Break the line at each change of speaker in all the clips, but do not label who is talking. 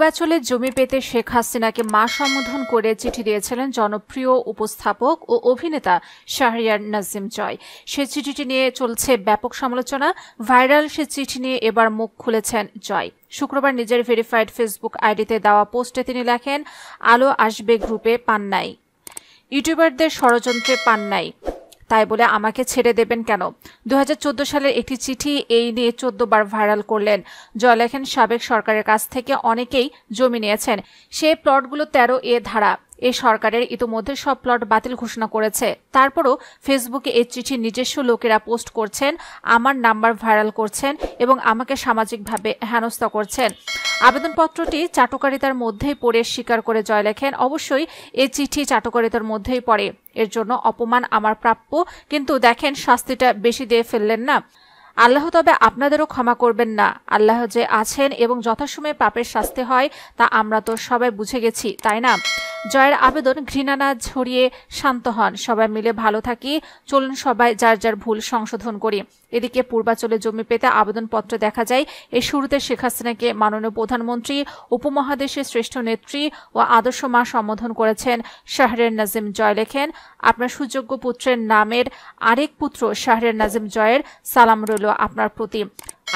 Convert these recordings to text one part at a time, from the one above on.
পূর্বাচলে জমি পেতে শেখ হাসিনাকে মা সম্বোধন করে চিঠি দিয়েছিলেন জনপ্রিয় উপস্থাপক ও অভিনেতা শাহরিয়ার নাজিম জয়। সে চিঠিটি নিয়ে চলছে ব্যাপক সমালোচনা। ভাইরাল সে চিঠি নিয়ে এবার মুখ খুলেছেন জয়। শুক্রবার নিজের ভেরিফাইড ফেসবুক আইডিতে দেওয়া পোস্টে তিনি লেখেন, আলো আসবে গ্রুপে পান নাই, ইউটিউবারদের ষড়যন্ত্রে পান নাই, তাই বলে আমাকে ছেড়ে দেবেন কেন? 2014 সালের একটি চিঠি এই নিয়ে 14 বার ভাইরাল করলেন জয়। লেখেন, সাবেক সরকারের কাছ থেকে অনেকেই জমি নিয়েছেন, সেই প্লটগুলো 13A ধারা। এই সরকারের ইতোমধ্যে সব প্লট বাতিল ঘোষণা করেছে। তারপরও ফেসবুকে এই চিঠি নিজস্ব লোকেরা পোস্ট করছেন, আমার নাম্বার ভাইরাল করছেন এবং আমাকে সামাজিকভাবে হেনস্থা করছেন। আবেদনপত্রটি চাটুকারিতার মধ্যেই পড়ে স্বীকার করে জয় লেখেন, অবশ্যই এই চিঠি চাটুকারিতার মধ্যেই পড়ে, এর জন্য অপমান আমার প্রাপ্য, কিন্তু দেখেন শাস্তিটা বেশি দিয়ে ফেললেন না। আল্লাহ তবে আপনাদেরও ক্ষমা করবেন না। আল্লাহ যে আছেন এবং যথাসময়ে পাপের শাস্তি হয় তা আমরা তো সবাই বুঝে গেছি, তাই না? জয়ের আবেদন, ঘৃণা না ছড়িয়ে শান্ত হন, সবাই মিলে ভালো থাকি, চলুন সবাই যার যার ভুল সংশোধন করি। এদিকে পূর্বাচলে জমি পেতে আবেদনপত্র দেখা যায় এই শুরুতে শেখ হাসিনাকে মাননীয় প্রধানমন্ত্রী, উপমহাদেশের শ্রেষ্ঠ নেত্রী ও আদর্শ মা সম্বোধন করেছেন শাহরিয়ার নাজিম জয়। লেখেন, আপনার সুযোগ্য পুত্রের নামের আরেক পুত্র শাহরিয়ার নাজিম জয়ের সালাম রইল আপনার প্রতি।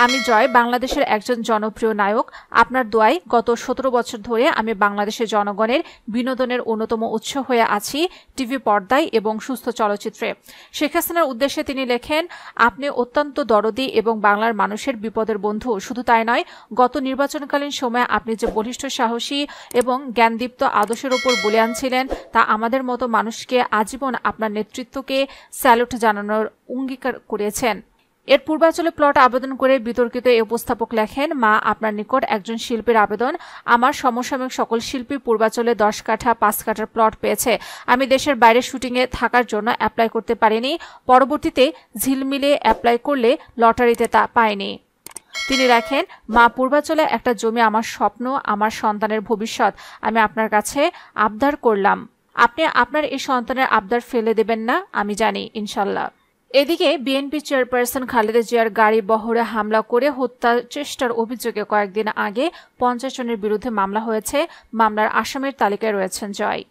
আমি জয় বাংলাদেশের একজন জনপ্রিয় নায়ক। আপনার দোয়ায় গত 17 বছর ধরে আমি বাংলাদেশের জনগণের বিনোদনের অন্যতম উৎস হয়ে আছি, টিভি পর্দায় এবং সুস্থ চলচ্চিত্রে। শেখ হাসিনার উদ্দেশ্যে তিনি লেখেন, আপনি অত্যন্ত দরদি এবং বাংলার মানুষের বিপদের বন্ধু। শুধু তাই নয়, গত নির্বাচনকালীন সময়ে আপনি যে বলিষ্ঠ, সাহসী এবং জ্ঞানদীপ্ত আদর্শের ওপর বলিয়ান ছিলেন, তা আমাদের মতো মানুষকে আজীবন আপনার নেতৃত্বকে স্যালুট জানানোর অঙ্গীকার করেছেন। এর পূর্বাচলে প্লট আবেদন করে বিতর্কিত এই উপস্থাপক লেখেন, মা আপনার নিকট একজন শিল্পীর আবেদন। আমার সমসাময়িক সকল শিল্পী পূর্বাচলে 10 কাঠা 5 কাঠার প্লট পেয়েছে। আমি দেশের বাইরে শুটিংয়ে থাকার জন্য অ্যাপ্লাই করতে পারিনি, পরবর্তীতে ঝিলমিলে অ্যাপ্লাই করলে লটারিতে তা পাইনি। তিনি লেখেন, মা পূর্বাচলে একটা জমি আমার স্বপ্ন, আমার সন্তানের ভবিষ্যৎ। আমি আপনার কাছে আবদার করলাম, আপনি আপনার এই সন্তানের আবদার ফেলে দেবেন না, আমি জানি ইনশাল্লাহ। এদিকে বিএনপি চেয়ারপারসন খালেদা জিয়ার গাড়ি বহরে হামলা করে হত্যা চেষ্টার অভিযোগে কয়েকদিন আগে 50 জনের বিরুদ্ধে মামলা হয়েছে। মামলার আসামির তালিকায় রয়েছেন জয়।